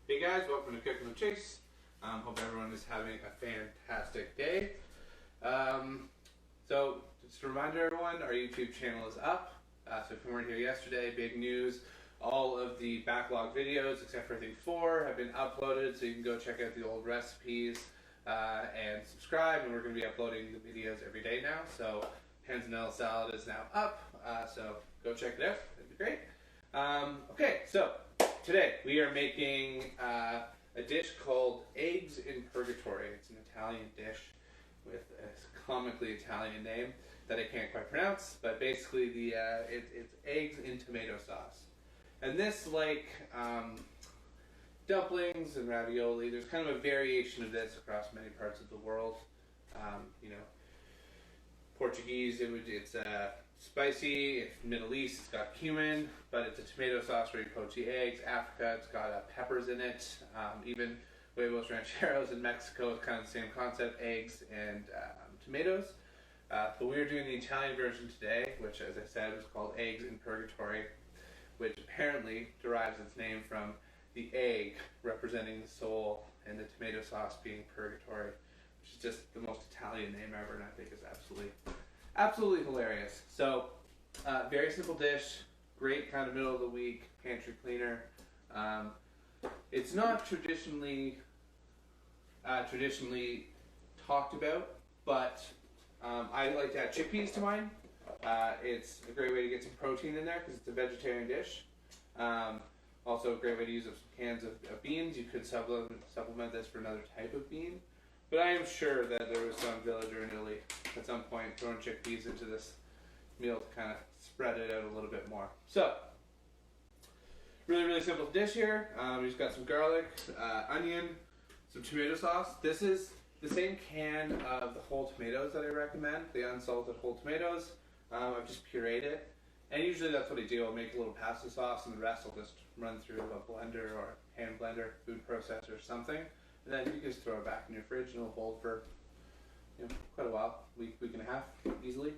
Hey guys, welcome to Cooking with Chase. Hope everyone is having a fantastic day. So just a reminder everyone, our YouTube channel is up. So if you weren't here yesterday, big news. All of the backlog videos, except for I think 4, have been uploaded, so you can go check out the old recipes and subscribe. And we're going to be uploading the videos every day now. So panzanella salad is now up, so go check it out. That'd be great. Okay, so today we are making a dish called eggs in Purgatory. It's an Italian dish with a comically Italian name that I can't quite pronounce, but basically it's eggs in tomato sauce. And this, like dumplings and ravioli, there's kind of a variation of this across many parts of the world. Portuguese, it's spicy. If Middle East, it's got cumin, but it's a tomato sauce where you poach the eggs. Africa, it's got peppers in it. Even huevos rancheros in Mexico, it's kind of the same concept, eggs and tomatoes. But we're doing the Italian version today, which, as I said, is called eggs in Purgatory, which apparently derives its name from the egg representing the soul and the tomato sauce being purgatory, which is just the most Italian name ever, and I think is absolutely hilarious. So, very simple dish, great kind of middle of the week pantry cleaner. It's not traditionally talked about, but I like to add chickpeas to mine. It's a great way to get some protein in there because it's a vegetarian dish. Also a great way to use up some cans of beans. You could supplement this for another type of bean. But I am sure that there was some villager in Italy at some point throwing chickpeas into this meal to kind of spread it out a little bit more. So, really simple dish here. We just got some garlic, onion, some tomato sauce. This is the same can of the whole tomatoes that I recommend, the unsalted whole tomatoes. I've just pureed it. And usually that's what I do. I'll make a little pasta sauce and the rest I'll just run through a blender or hand blender, food processor or something. And then you can just throw it back in your fridge and it'll hold for quite a while, week and a half, easily.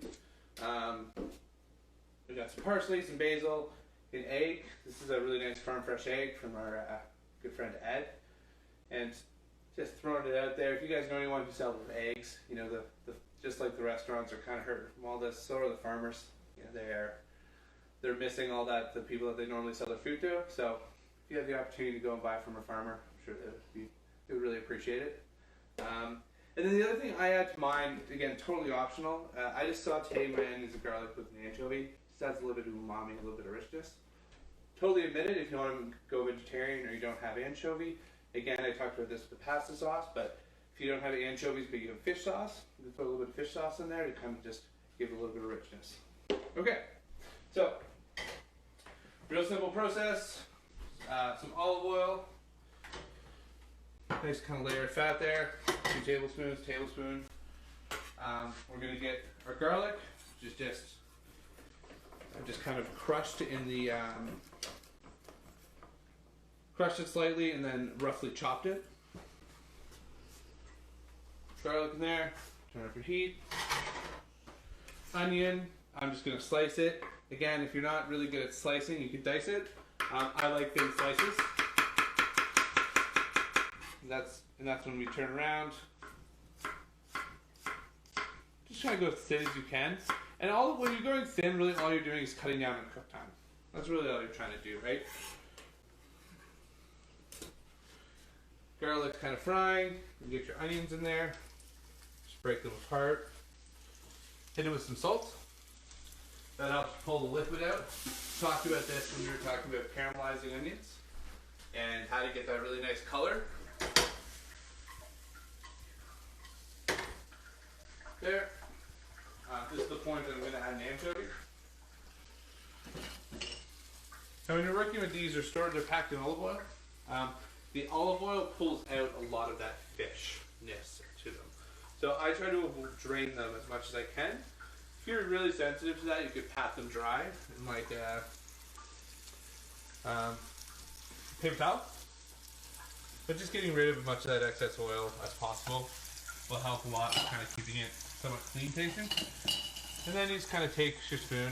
We got some parsley, some basil, an egg. This is a really nice farm fresh egg from our good friend Ed. And just throwing it out there. If you guys know anyone who sells eggs, just like the restaurants are kind of hurting from all this, so are the farmers. They're missing all that, the people that they normally sell their food to. So if you have the opportunity to go and buy from a farmer, I'm sure they would really appreciate it. And then the other thing I add to mine, again, totally optional, I just saute my onions and garlic with an anchovy. Just adds a little bit of umami, a little bit of richness. Totally admit it if you want to go vegetarian or you don't have anchovy. Again, I talked about this with the pasta sauce, but if you don't have anchovies but you have fish sauce, you can throw a little bit of fish sauce in there to kind of just give it a little bit of richness. Okay, so real simple process. Some olive oil, nice kind of layer of fat there, 2 tablespoons, tablespoon. We're going to get our garlic, which is just kind of crushed in the crushed it slightly and then roughly chopped it. Garlic in there, turn up your heat. Onion, I'm just going to slice it. Again, if you're not really good at slicing, you can dice it. I like thin slices. And that's when we turn around. Just try to go as thin as you can. And when you're going thin, really all you're doing is cutting down on cook time. That's really all you're trying to do, right? Garlic's kind of frying. You get your onions in there. Just break them apart. Hit it with some salt. That helps pull the liquid out. Talked about this when we were talking about caramelizing onions and how to get that really nice color. There. This is the point that I'm going to add an anchovy. Now when you're working with these, they're packed in olive oil. The olive oil pulls out a lot of that fishness to them. So I try to drain them as much as I can. If you're really sensitive to that, you could pat them dry in like paper towel. But just getting rid of as much of that excess oil as possible will help a lot with kind of keeping it somewhat clean tasting. And then you just kind of take your spoon,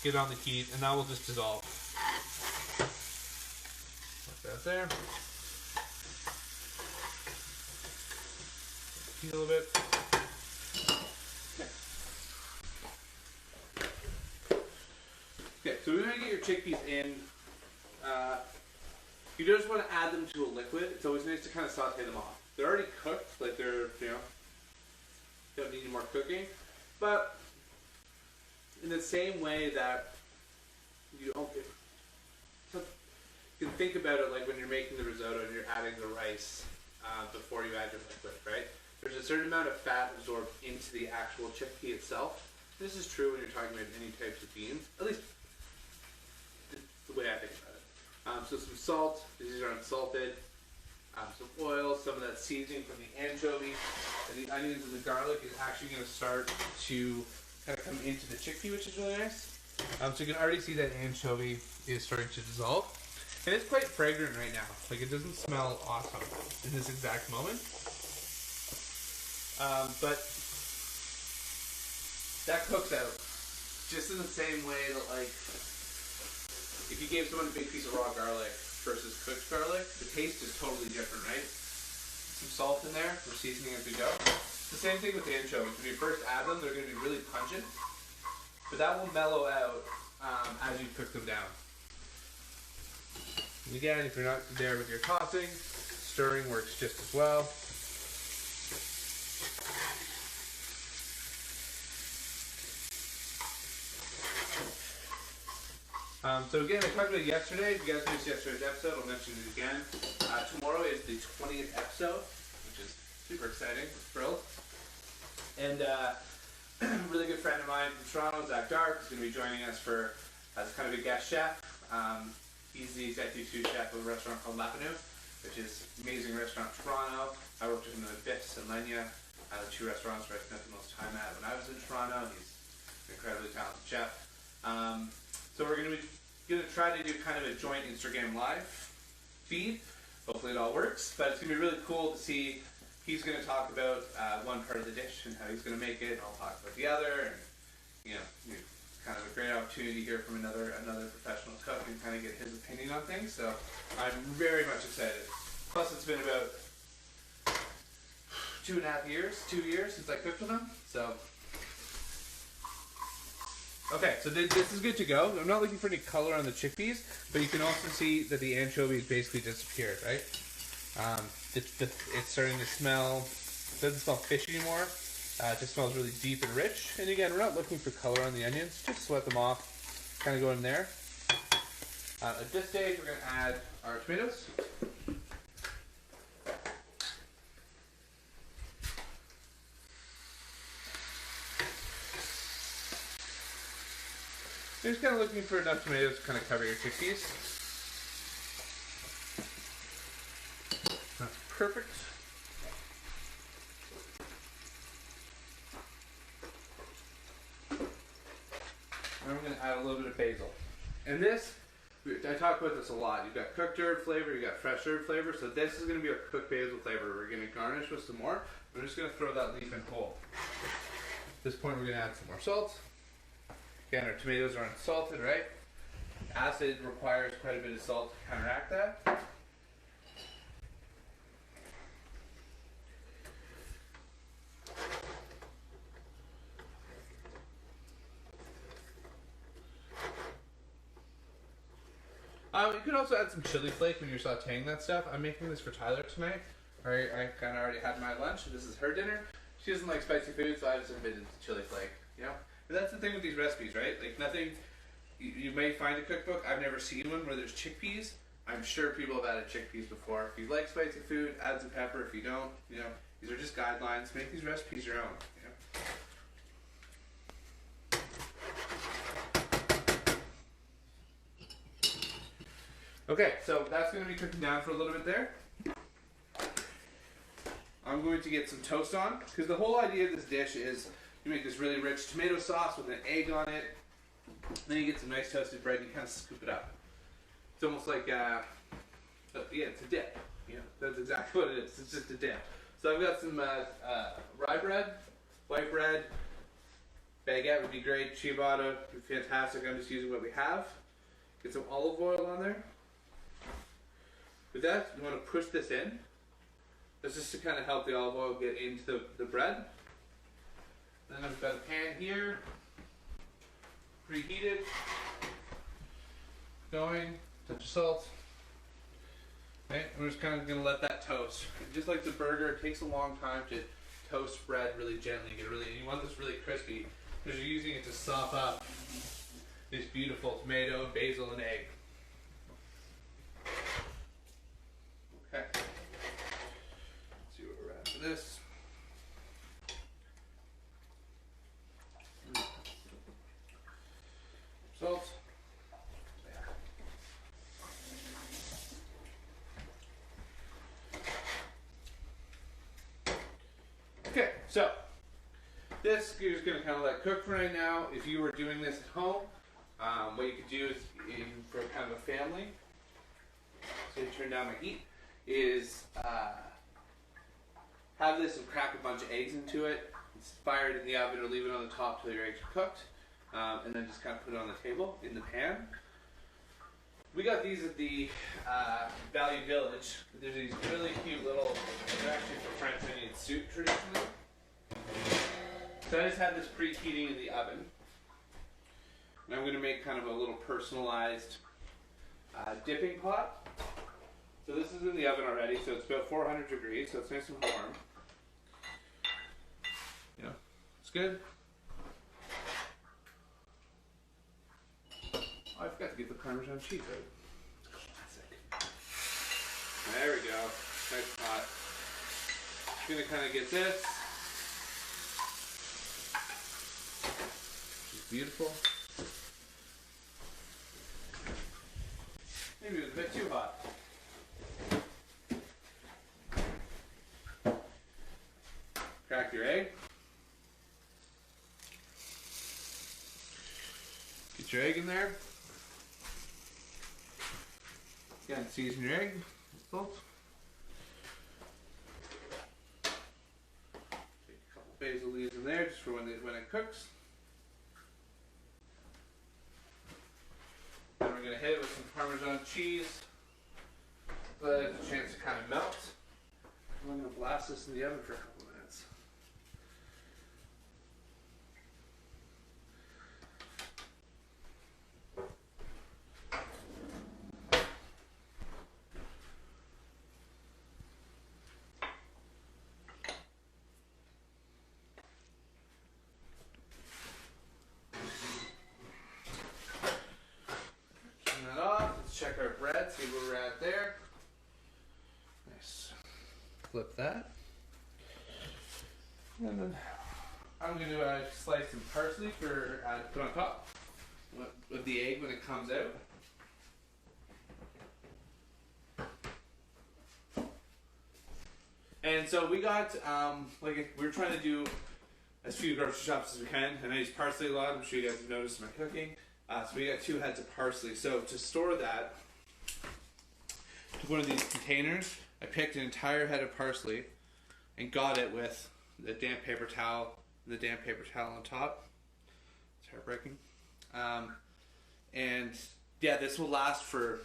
get on the heat, and that will just dissolve. that there. Heat a little bit. Okay, so we're gonna get your chickpeas in. You just want to add them to a liquid. It's always nice to kind of saute them off. They're already cooked, like they're, don't need any more cooking. But in the same way that you can think about it like when you're making the risotto and you're adding the rice before you add your liquid, right? There's a certain amount of fat absorbed into the actual chickpea itself. This is true when you're talking about any types of beans, at least the way I think about it. So some salt, these are unsalted, some oil, some of that seasoning from the anchovy, and the onions and the garlic is actually going to start to kind of come into the chickpea, which is really nice. So you can already see that anchovy is starting to dissolve. And it's quite fragrant right now. Like, it doesn't smell awesome in this exact moment. But that cooks out just in the same way that, like, if you gave someone a big piece of raw garlic versus cooked garlic, the taste is totally different, right? Some salt in there, we're seasoning as we go. It's the same thing with the anchovies. When you first add them, they're going to be really pungent, but that will mellow out as you cook them down. And again, if you're not there with your tossing, stirring works just as well. So again, I talked about it yesterday. If you guys missed yesterday's episode, I'll mention it again. Tomorrow is the 20th episode, which is super exciting. Thrilled. And a really good friend of mine from Toronto, Zach Dark, is going to be joining us as kind of a guest chef. He's the executive sous chef of a restaurant called Lapinu, which is an amazing restaurant in Toronto. I worked with him at Biff's and Lenya, the two restaurants where I spent the most time at when I was in Toronto. He's an incredibly talented chef. So we're going to try to do kind of a joint Instagram live feed. Hopefully it all works, but it's going to be really cool to see. He's going to talk about one part of the dish and how he's going to make it, and I'll talk about the other, and kind of a great opportunity to hear from another professional cook and kind of get his opinion on things. So I'm very much excited. Plus it's been about 2 years since I cooked with him. So okay, so this is good to go. I'm not looking for any color on the chickpeas, but you can also see that the anchovies basically disappeared, right? It's starting to smell, it doesn't smell fishy anymore. It just smells really deep and rich. And again, we're not looking for color on the onions, just sweat them off, kind of go in there. At this stage, we're going to add our tomatoes. You're just kind of looking for enough tomatoes to kind of cover your chickpeas. That's perfect. And we're going to add a little bit of basil. And this, I talk about this a lot. You've got cooked herb flavor, you've got fresh herb flavor. So this is going to be our cooked basil flavor. We're going to garnish with some more. We're just going to throw that leaf in whole. At this point, we're going to add some more salt. Again, our tomatoes are unsalted, right? Acid requires quite a bit of salt to counteract that. You could also add some chili flake when you're sauteing that stuff. I'm making this for Tyler tonight. I kind of already had my lunch. This is her dinner. She doesn't like spicy food, so I just invented chili flake, And that's the thing with these recipes, right? Like nothing, you may find a cookbook. I've never seen one where there's chickpeas. I'm sure people have added chickpeas before. If you like spicy food, add some pepper. If you don't, these are just guidelines. Make these recipes your own. Okay, so that's going to be cooking down for a little bit there. I'm going to get some toast on, because the whole idea of this dish is you make this really rich tomato sauce with an egg on it. Then you get some nice toasted bread and you kind of scoop it up. It's almost like, it's a dip. That's exactly what it is. It's just a dip. So I've got some rye bread, white bread, baguette would be great, ciabatta would be fantastic. I'm just using what we have. Get some olive oil on there. that, you want to push this in. That's just to kind of help the olive oil get into the bread. Then I've got a pan here, preheated, going, touch of salt. Okay, we're just kind of going to let that toast. Just like the burger, it takes a long time to toast bread really gently. You want this really crispy because you're using it to sop up this beautiful tomato, basil, and egg. Okay. Let's see where we're at for this. Salt. Okay, so this you're just going to kind of let cook for right now. If you were doing this at home, what you could do is, for kind of a family, so you turn down my heat, is have this and crack a bunch of eggs into it, fire it in the oven or leave it on the top till your eggs are cooked, and then just kind of put it on the table in the pan. We got these at the Value Village. There's these really cute little, they're actually for French onion soup traditionally. So I just had this preheating in the oven. And I'm going to make kind of a little personalized dipping pot. So this is in the oven already, so it's about 400 degrees, so it's nice and warm. Yeah, it's good. Oh, I forgot to get the Parmesan cheese out. Classic. There we go. Nice pot. I'm going to kind of get this. It's beautiful. Maybe it was a bit too hot. Crack your egg. Get your egg in there. Again, season your egg with salt. Take a couple basil leaves in there just for when it cooks. Then we're going to hit it with some Parmesan cheese. Let it have a chance to kind of melt. And I'm going to blast this in the oven for a couple minutes. Check our bread, see where we're at there. Nice. Flip that. And then I'm going to slice some parsley for to put on top of the egg when it comes out. And so we got, we're trying to do as few grocery shops as we can, and I use parsley a lot. I'm sure you guys have noticed in my cooking. So we got 2 heads of parsley. So to store that, to one of these containers, I picked an entire head of parsley and got it with the damp paper towel and the damp paper towel on top. It's heartbreaking. And yeah, this will last for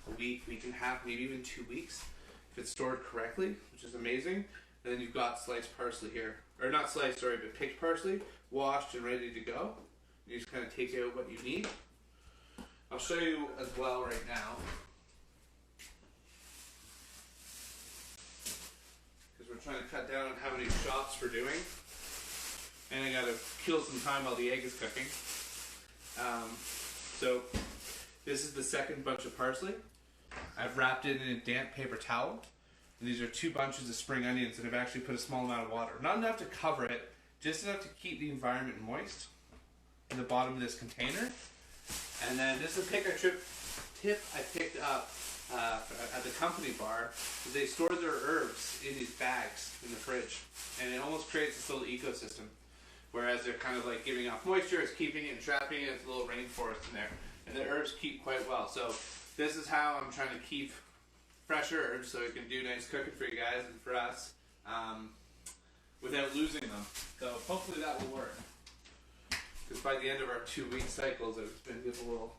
a week, week and a half, maybe even 2 weeks if it's stored correctly, which is amazing. And then you've got sliced parsley here, or not sliced, sorry, but picked parsley, washed and ready to go. You just kind of take out what you need. I'll show you as well right now. Because we're trying to cut down on how many shots we're doing. And I gotta kill some time while the egg is cooking. So this is the second bunch of parsley. I've wrapped it in a damp paper towel. And these are 2 bunches of spring onions, and I've actually put a small amount of water. Not enough to cover it, just enough to keep the environment moist. In the bottom of this container. And then this is a tip I picked up at the company bar. They store their herbs in these bags in the fridge, and it almost creates this little ecosystem. Whereas they're kind of like giving off moisture, it's keeping it and trapping it. It's a little rainforest in there, and the herbs keep quite well. So this is how I'm trying to keep fresh herbs so we can do nice cooking for you guys and for us without losing them. So hopefully that will work. Because by the end of our 2-week cycles, it's been just a little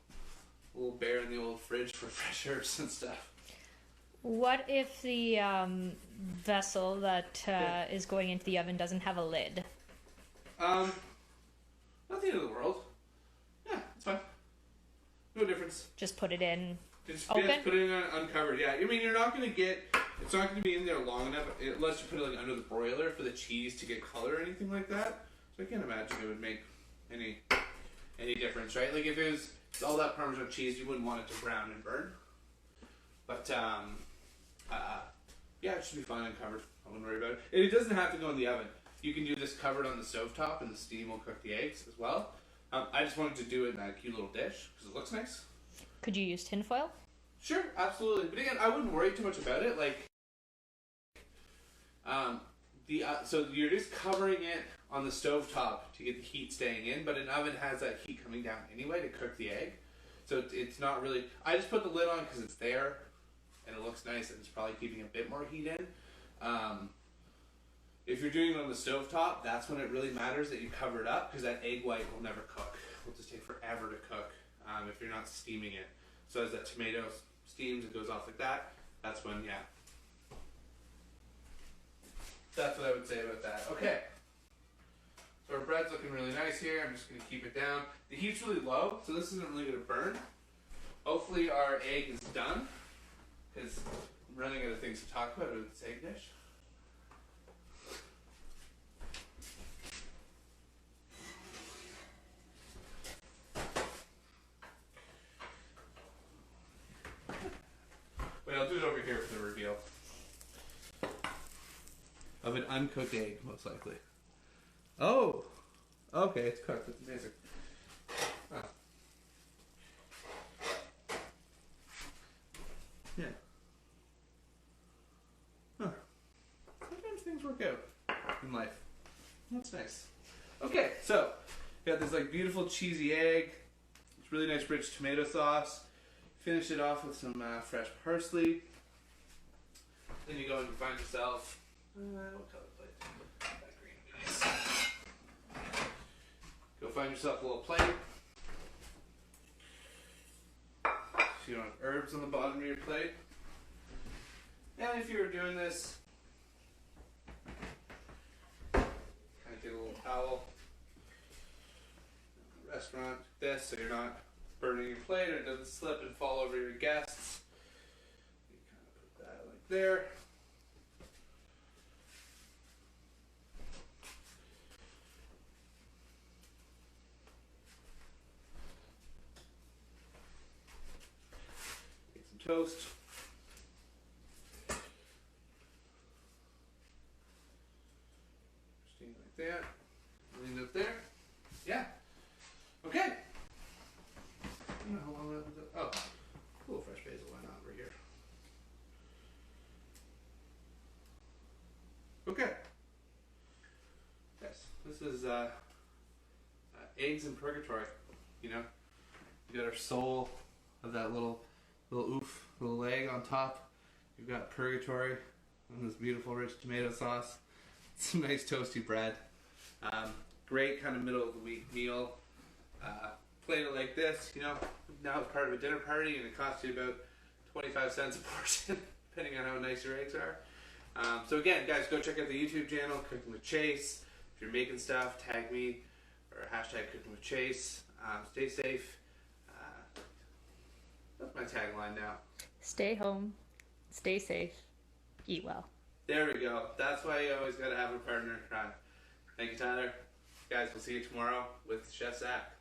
bare in the old fridge for fresh herbs and stuff. What if the vessel that is going into the oven doesn't have a lid? Not the end of the world. Yeah, it's fine. No difference. Just put it in Just open? put it in uncovered. Yeah, I mean you're not gonna get. It's not gonna be in there long enough unless you put it like under the broiler for the cheese to get color or anything like that. So I can't imagine it would make any difference, right? Like if it was all that Parmesan cheese, you wouldn't want it to brown and burn. But yeah, it should be fine uncovered. I wouldn't worry about it. And it doesn't have to go in the oven. You can do this covered on the stovetop, and the steam will cook the eggs as well. I just wanted to do it in that cute little dish because it looks nice. Could you use tinfoil? Sure, absolutely. But again, I wouldn't worry too much about it. Like, so you're just covering it on the stovetop to get the heat staying in, but an oven has that heat coming down anyway to cook the egg. So it's not really. I just put the lid on because it's there, and it looks nice, and it's probably keeping a bit more heat in. If you're doing it on the stovetop, that's when it really matters that you cover it up because that egg white will never cook. It will just take forever to cook if you're not steaming it. So as that tomato steams, it goes off like that. That's when, yeah. That's what I would say about that. Okay. So our bread's looking really nice here. I'm just going to keep it down. The heat's really low, so this isn't really going to burn. Hopefully our egg is done because I'm running out of things to talk about with this egg dish. Wait, I'll do it over here for the reveal. Of an uncooked egg, most likely. Oh! Okay, it's cooked. That's amazing. Oh. Yeah. Huh. Sometimes things work out in life. That's nice. Okay, so we got this like beautiful cheesy egg. It's really nice rich tomato sauce. Finish it off with some fresh parsley. Then you go and find yourself. What color plate? That green would be nice. Go find yourself a little plate. So you don't have herbs on the bottom of your plate. And if you were doing this, kind of take a little towel. Restaurant, this, so you're not burning your plate or it doesn't slip and fall over your guests. You kind of put that like there. Take some toast. Steam like that. Lean it up there. Yeah. Okay. I don't know how long that was. Oh, a little fresh basil. Why not over here? Okay. Yes, this is eggs in Purgatory. You know, you got our soul of that little little leg on top. You've got Purgatory and this beautiful rich tomato sauce. Some nice toasty bread. Great kind of middle of the week meal. Plate it like this, you know, now it's part of a dinner party and it costs you about 25 cents a portion, depending on how nice your eggs are. So again, guys, go check out the YouTube channel, Cooking with Chase. If you're making stuff, tag me, or hashtag Cooking with Chase. Stay safe. That's my tagline now. Stay home, stay safe, eat well. There we go. That's why you always got to have a partner in crime. Thank you, Tyler. Guys, we'll see you tomorrow with Chef Zach.